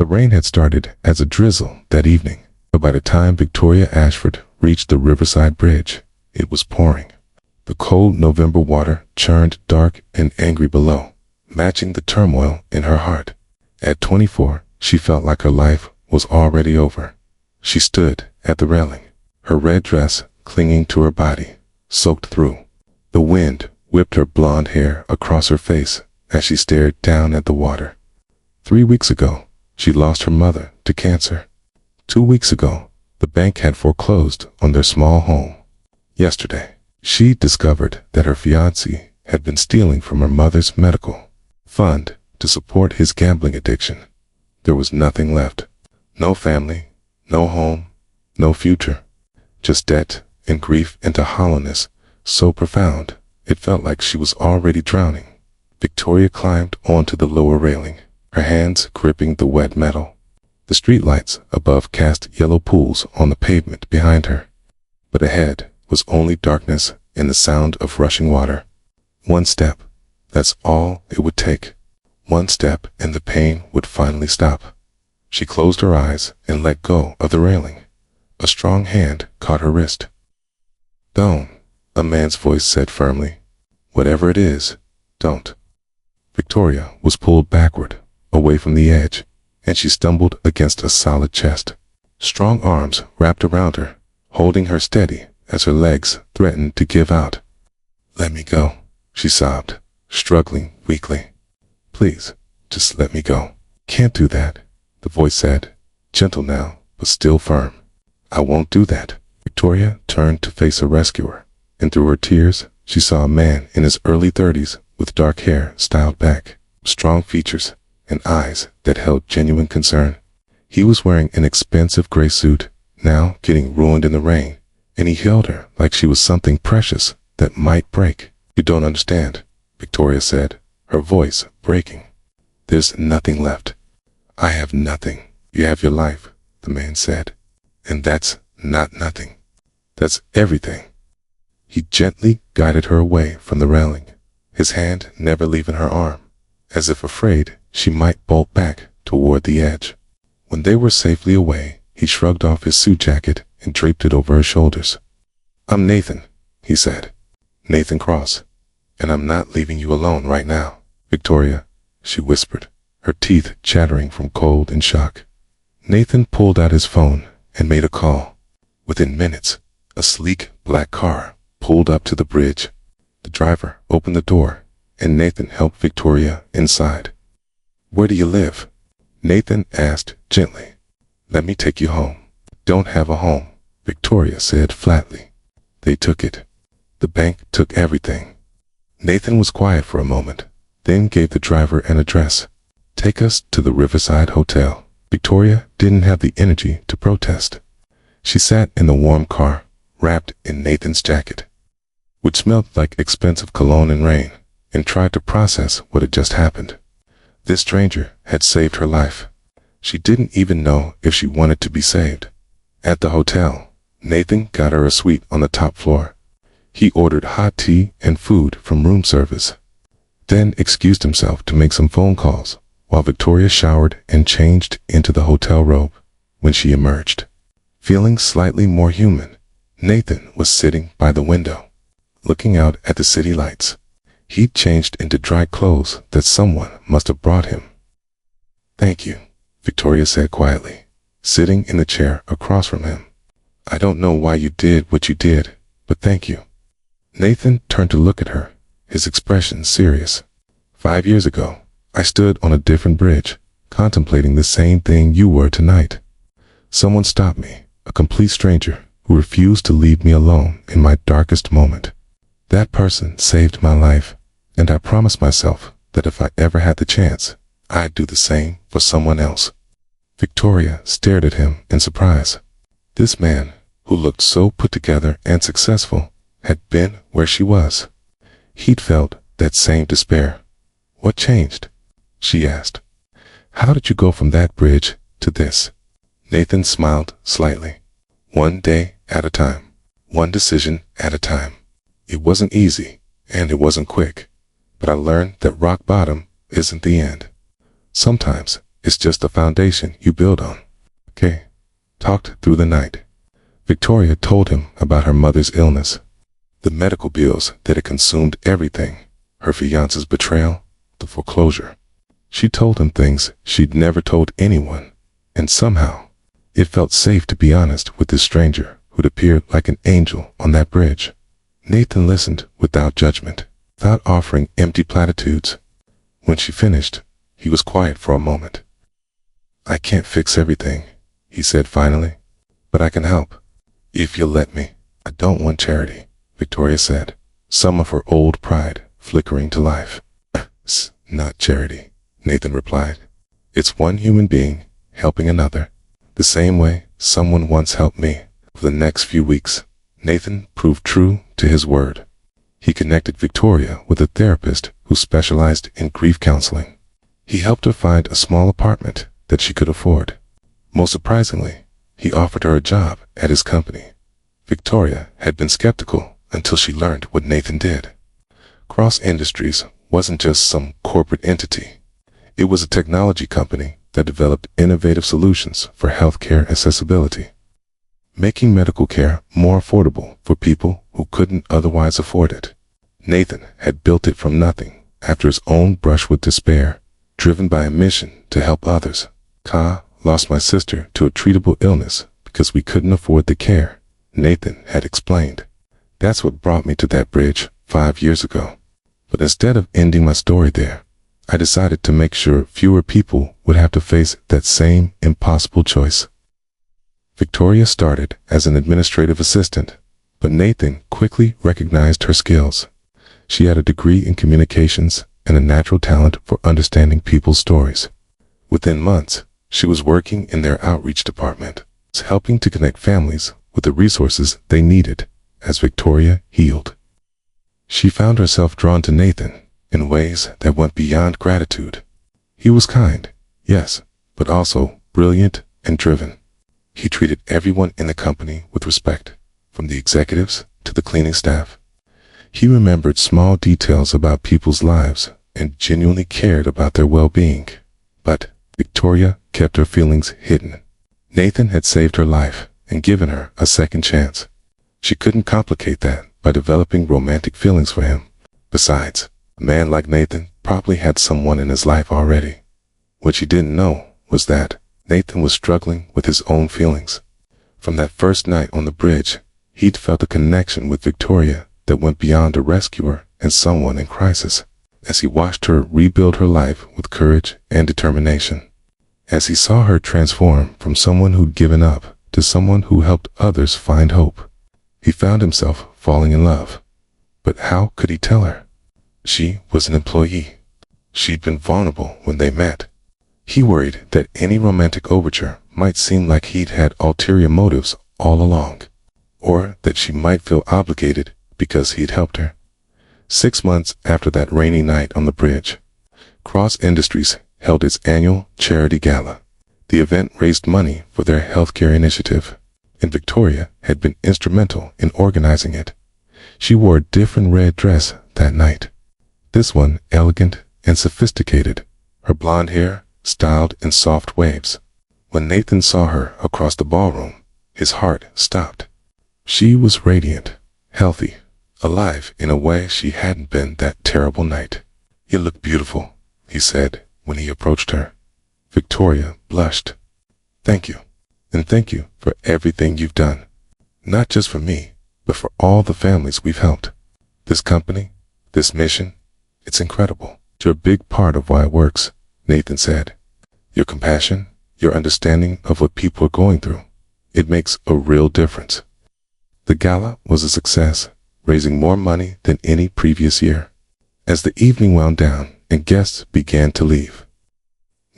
The rain had started as a drizzle that evening, but by the time Victoria Ashford reached the Riverside Bridge, it was pouring. The cold November water churned dark and angry below, matching the turmoil in her heart. At 24, she felt like her life was already over. She stood at the railing, her red dress clinging to her body, soaked through. The wind whipped her blonde hair across her face as she stared down at the water. 3 weeks ago, she lost her mother to cancer. 2 weeks ago, the bank had foreclosed on their small home. Yesterday, she discovered that her fiancé had been stealing from her mother's medical fund to support his gambling addiction. There was nothing left. No family, no home, no future. Just debt and grief into hollowness so profound it felt like she was already drowning. Victoria climbed onto the lower railing, her hands gripping the wet metal. The streetlights above cast yellow pools on the pavement behind her. But ahead was only darkness and the sound of rushing water. One step, that's all it would take. One step and the pain would finally stop. She closed her eyes and let go of the railing. A strong hand caught her wrist. "Don't," a man's voice said firmly. "Whatever it is, don't." Victoria was pulled backward, away from the edge, and she stumbled against a solid chest. Strong arms wrapped around her, holding her steady as her legs threatened to give out. "Let me go," she sobbed, struggling weakly. "Please, just let me go." "Can't do that," the voice said, gentle now, but still firm. "I won't do that." Victoria turned to face her rescuer, and through her tears, she saw a man in his early 30s with dark hair styled back, strong features, and eyes that held genuine concern. He was wearing an expensive gray suit, now getting ruined in the rain, and he held her like she was something precious that might break. "You don't understand," Victoria said, her voice breaking. "There's nothing left." "I have nothing. You have your life," the man said. "And that's not nothing. That's everything." He gently guided her away from the railing, his hand never leaving her arm, as if afraid she might bolt back toward the edge. When they were safely away, he shrugged off his suit jacket and draped it over her shoulders. "I'm Nathan," he said. "Nathan Cross. And I'm not leaving you alone right now." "Victoria," she whispered, her teeth chattering from cold and shock. Nathan pulled out his phone and made a call. Within minutes, a sleek black car pulled up to the bridge. The driver opened the door, and Nathan helped Victoria inside. "Where do you live?" Nathan asked gently. "Let me take you home." "Don't have a home," Victoria said flatly. "They took it. The bank took everything." Nathan was quiet for a moment, then gave the driver an address. "Take us to the Riverside Hotel." Victoria didn't have the energy to protest. She sat in the warm car, wrapped in Nathan's jacket, which smelled like expensive cologne and rain, and tried to process what had just happened. This stranger had saved her life. She didn't even know if she wanted to be saved. At the hotel, Nathan got her a suite on the top floor. He ordered hot tea and food from room service, then excused himself to make some phone calls, while Victoria showered and changed into the hotel robe. When she emerged, feeling slightly more human, Nathan was sitting by the window, looking out at the city lights. He'd changed into dry clothes that someone must have brought him. "Thank you," Victoria said quietly, sitting in the chair across from him. "I don't know why you did what you did, but thank you." Nathan turned to look at her, his expression serious. "5 years ago, I stood on a different bridge, contemplating the same thing you were tonight. Someone stopped me, a complete stranger who refused to leave me alone in my darkest moment. That person saved my life, and I promised myself that if I ever had the chance, I'd do the same for someone else." Victoria stared at him in surprise. This man, who looked so put together and successful, had been where she was. He'd felt that same despair. "What changed?" she asked. "How did you go from that bridge to this?" Nathan smiled slightly. "One day at a time, one decision at a time. It wasn't easy, and it wasn't quick, but I learned that rock bottom isn't the end. Sometimes It's just a foundation you build on. Okay. Talked through the night. Victoria told him about her mother's illness, the medical bills that had consumed everything, her fiance's betrayal, the foreclosure. She told him things she'd never told anyone, and somehow it felt safe to be honest with this stranger who'd appeared like an angel on that bridge. Nathan listened without judgment, without offering empty platitudes. When she finished, he was quiet for a moment. "I can't fix everything," he said finally, "but I can help, if you'll let me." "I don't want charity," Victoria said, some of her old pride flickering to life. "It's not charity," Nathan replied. "It's one human being helping another, the same way someone once helped me." For the next few weeks, Nathan proved true to his word. He connected Victoria with a therapist who specialized in grief counseling. He helped her find a small apartment that she could afford. Most surprisingly, he offered her a job at his company. Victoria had been skeptical until she learned what Nathan did. Cross Industries wasn't just some corporate entity. It was a technology company that developed innovative solutions for healthcare accessibility, making medical care more affordable for people who couldn't otherwise afford it. Nathan had built it from nothing after his own brush with despair, driven by a mission to help others. "Ka lost my sister to a treatable illness because we couldn't afford the care," Nathan had explained. "That's what brought me to that bridge 5 years ago. But instead of ending my story there, I decided to make sure fewer people would have to face that same impossible choice." Victoria started as an administrative assistant, but Nathan quickly recognized her skills. She had a degree in communications and a natural talent for understanding people's stories. Within months, she was working in their outreach department, helping to connect families with the resources they needed as Victoria healed. She found herself drawn to Nathan in ways that went beyond gratitude. He was kind, yes, but also brilliant and driven. He treated everyone in the company with respect, from the executives to the cleaning staff. He remembered small details about people's lives and genuinely cared about their well-being. But Victoria kept her feelings hidden. Nathan had saved her life and given her a second chance. She couldn't complicate that by developing romantic feelings for him. Besides, a man like Nathan probably had someone in his life already. What she didn't know was that Nathan was struggling with his own feelings. From that first night on the bridge, he'd felt a connection with Victoria that went beyond a rescuer and someone in crisis. As he watched her rebuild her life with courage and determination, as he saw her transform from someone who'd given up to someone who helped others find hope, he found himself falling in love. But how could he tell her? She was an employee. She'd been vulnerable when they met. He worried that any romantic overture might seem like he'd had ulterior motives all along, or that she might feel obligated because he'd helped her. 6 months after that rainy night on the bridge, Cross Industries held its annual charity gala. The event raised money for their healthcare initiative, and Victoria had been instrumental in organizing it. She wore a different red dress that night, this one elegant and sophisticated, her blonde hair styled in soft waves. When Nathan saw her across the ballroom, his heart stopped. She was radiant, healthy, alive in a way she hadn't been that terrible night. "You look beautiful," he said when he approached her. Victoria blushed. "Thank you, and thank you for everything you've done. Not just for me, but for all the families we've helped. This company, this mission, it's incredible. You're a big part of why it works," Nathan said. "Your compassion, your understanding of what people are going through, it makes a real difference." The gala was a success, raising more money than any previous year. As the evening wound down and guests began to leave,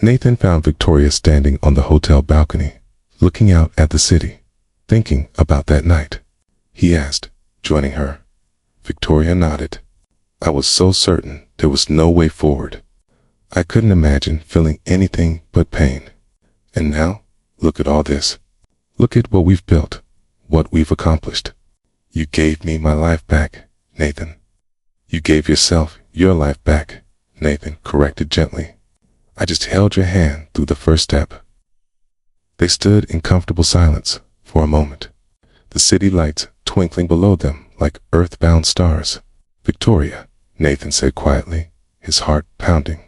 Nathan found Victoria standing on the hotel balcony, looking out at the city, thinking about that night. He asked, joining her. Victoria nodded. "I was so certain there was no way forward. I couldn't imagine feeling anything but pain. And now, look at all this. Look at what we've built, what we've accomplished." "You gave me my life back, Nathan." "You gave yourself your life back," Nathan corrected gently. I just held your hand through the first step." They stood in comfortable silence for a moment, the city lights twinkling below them like earthbound stars. "Victoria," Nathan said quietly, his heart pounding,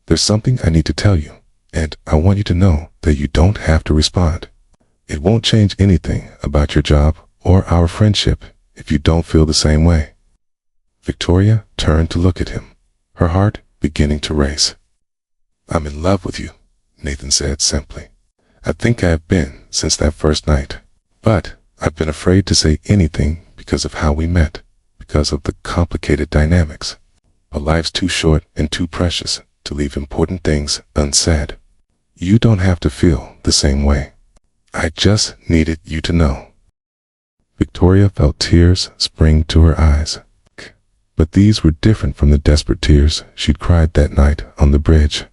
"there's something I need to tell you, and I want you to know that you don't have to respond. It won't change anything about your job or our friendship if you don't feel the same way." Victoria turned to look at him, her heart beginning to race. "I'm in love with you," Nathan said simply. "I think I have been since that first night. But I've been afraid to say anything because of how we met, because of the complicated dynamics. But life's too short and too precious to leave important things unsaid. You don't have to feel the same way. I just needed you to know." Victoria felt tears spring to her eyes. But these were different from the desperate tears she'd cried that night on the bridge.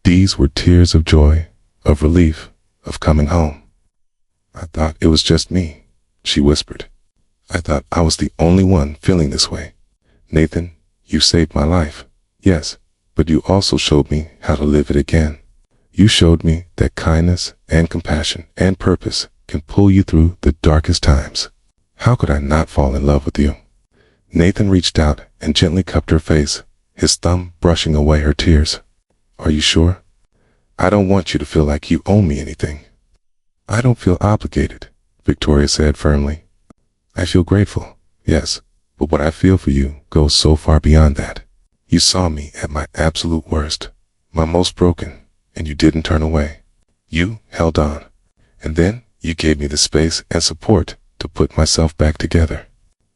These were tears of joy, of relief, of coming home. "I thought it was just me," she whispered. "I thought I was the only one feeling this way. Nathan, you saved my life, yes, but you also showed me how to live it again. You showed me that kindness and compassion and purpose can pull you through the darkest times. How could I not fall in love with you?" Nathan reached out and gently cupped her face, his thumb brushing away her tears. "Are you sure? I don't want you to feel like you owe me anything." "I don't feel obligated," Victoria said firmly. "I feel grateful, yes, but what I feel for you goes so far beyond that. You saw me at my absolute worst, my most broken, and you didn't turn away. You held on, and then you gave me the space and support to put myself back together.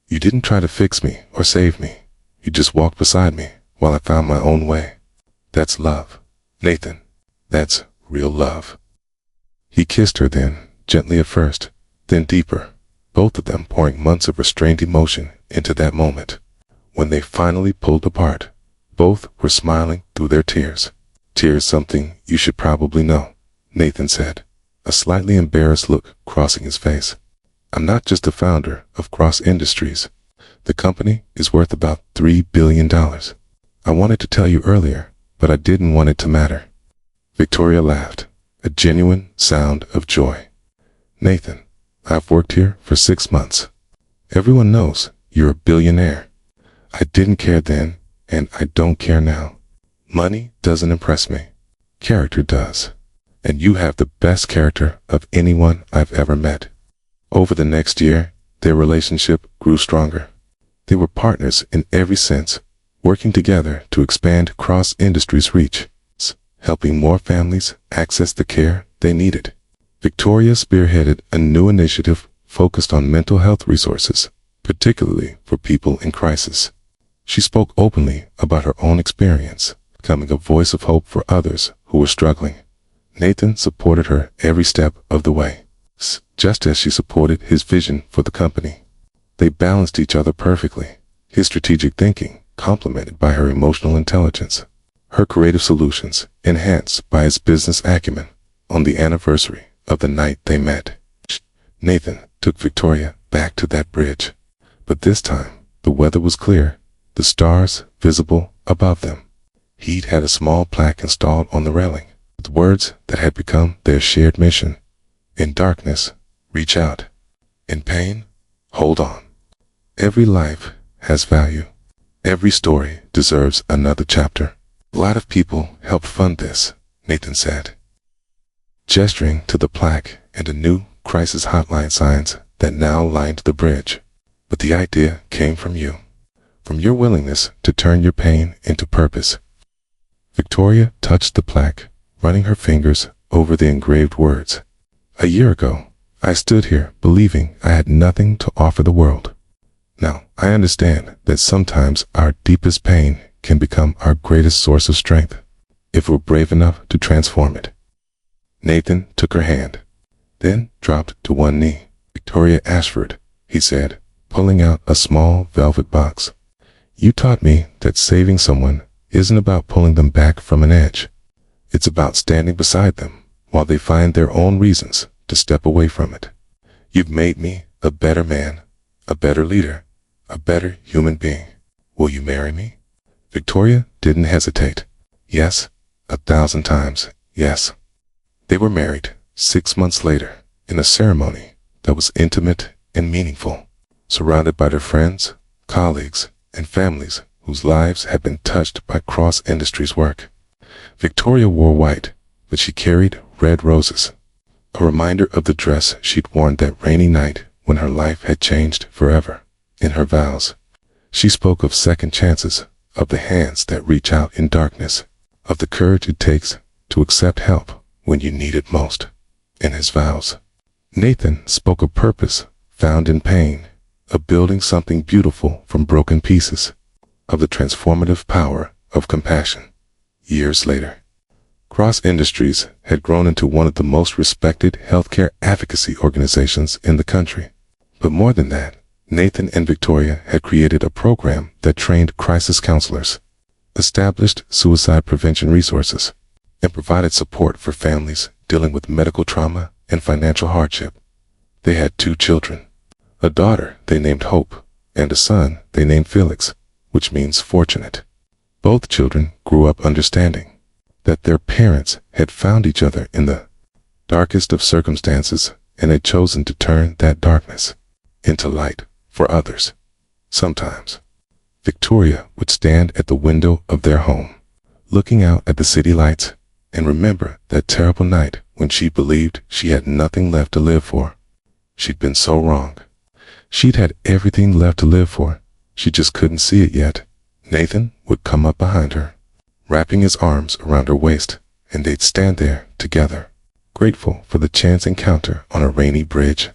You didn't try to fix me or save me. You just walked beside me while I found my own way. That's love, Nathan. That's real love." He kissed her then, gently at first, then deeper, both of them pouring months of restrained emotion into that moment. When they finally pulled apart, both were smiling through their tears. "Tears something you should probably know," Nathan said, a slightly embarrassed look crossing his face. "I'm not just the founder of Cross Industries. The company is worth about $3 billion. I wanted to tell you earlier, but I didn't want it to matter." Victoria laughed, a genuine sound of joy. "Nathan, I've worked here for 6 months. Everyone knows you're a billionaire. I didn't care then, and I don't care now. Money doesn't impress me. Character does. And you have the best character of anyone I've ever met." Over the next year, their relationship grew stronger. They were partners in every sense, working together to expand Cross Industries' reach, helping more families access the care they needed. Victoria spearheaded a new initiative focused on mental health resources, particularly for people in crisis. She spoke openly about her own experience, becoming a voice of hope for others who were struggling. Nathan supported her every step of the way, just as she supported his vision for the company. They balanced each other perfectly, his strategic thinking complemented by her emotional intelligence, her creative solutions enhanced by his business acumen. On the anniversary of the night they met, Nathan took Victoria back to that bridge. But this time, the weather was clear, the stars visible above them. He'd had a small plaque installed on the railing, with words that had become their shared mission. In darkness, reach out. In pain, hold on. Every life has value. Every story deserves another chapter. A lot of people helped fund this, Nathan said, gesturing to the plaque and the new crisis hotline signs that now lined the bridge. But the idea came from you, from your willingness to turn your pain into purpose. Victoria touched the plaque, running her fingers over the engraved words. A year ago, I stood here believing I had nothing to offer the world. Now, I understand that sometimes our deepest pain can become our greatest source of strength, if we're brave enough to transform it. Nathan took her hand, then dropped to one knee. Victoria Ashford, he said, pulling out a small velvet box. You taught me that saving someone isn't about pulling them back from an edge. It's about standing beside them while they find their own reasons to step away from it. You've made me a better man, a better leader, a better human being. Will you marry me? Victoria didn't hesitate. Yes, 1,000 times, yes. They were married 6 months later in a ceremony that was intimate and meaningful, surrounded by their friends, colleagues, and families whose lives had been touched by Cross Industries' work. Victoria wore white, but she carried red roses, a reminder of the dress she'd worn that rainy night when her life had changed forever. In her vows, she spoke of second chances, of the hands that reach out in darkness, of the courage it takes to accept help when you need it most. In his vows, Nathan spoke of purpose found in pain, of building something beautiful from broken pieces, of the transformative power of compassion. Years later, Cross Industries had grown into one of the most respected healthcare advocacy organizations in the country. But more than that, Nathan and Victoria had created a program that trained crisis counselors, established suicide prevention resources, and provided support for families dealing with medical trauma and financial hardship. They had 2 children, a daughter they named Hope, and a son they named Felix, which means fortunate. Both children grew up understanding that their parents had found each other in the darkest of circumstances and had chosen to turn that darkness into light for others. Sometimes, Victoria would stand at the window of their home, looking out at the city lights, and remember that terrible night when she believed she had nothing left to live for. She'd been so wrong. She'd had everything left to live for. She just couldn't see it yet. Nathan would come up behind her, wrapping his arms around her waist, and they'd stand there together, grateful for the chance encounter on a rainy bridge,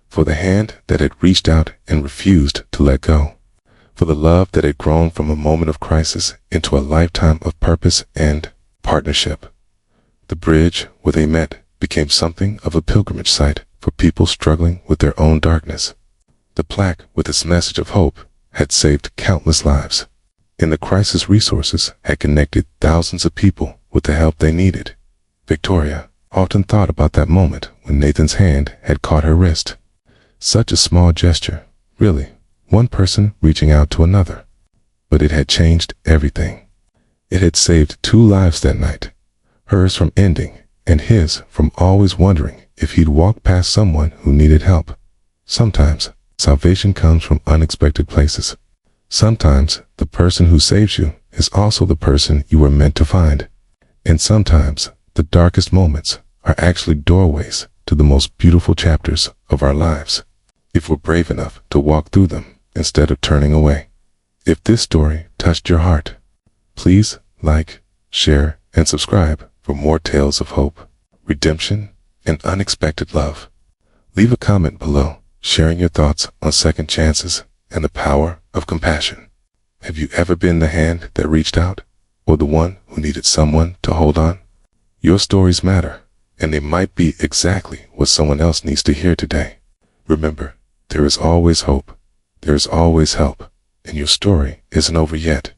for the hand that had reached out and refused to let go, for the love that had grown from a moment of crisis into a lifetime of purpose and partnership. The bridge where they met became something of a pilgrimage site for people struggling with their own darkness. The plaque with its message of hope had saved countless lives, and the crisis resources had connected thousands of people with the help they needed. Victoria often thought about that moment when Nathan's hand had caught her wrist. Such a small gesture, really, one person reaching out to another. But it had changed everything. It had saved 2 lives that night, hers from ending, and his from always wondering if he'd walk past someone who needed help. Sometimes, salvation comes from unexpected places. Sometimes, the person who saves you is also the person you were meant to find. And sometimes, the darkest moments are actually doorways to the most beautiful chapters of our lives, if we're brave enough to walk through them instead of turning away. If this story touched your heart, please like, share, and subscribe for more tales of hope, redemption, and unexpected love. Leave a comment below, sharing your thoughts on second chances and the power of compassion. Have you ever been the hand that reached out, or the one who needed someone to hold on? Your stories matter, and they might be exactly what someone else needs to hear today. Remember, there is always hope, there is always help, and your story isn't over yet.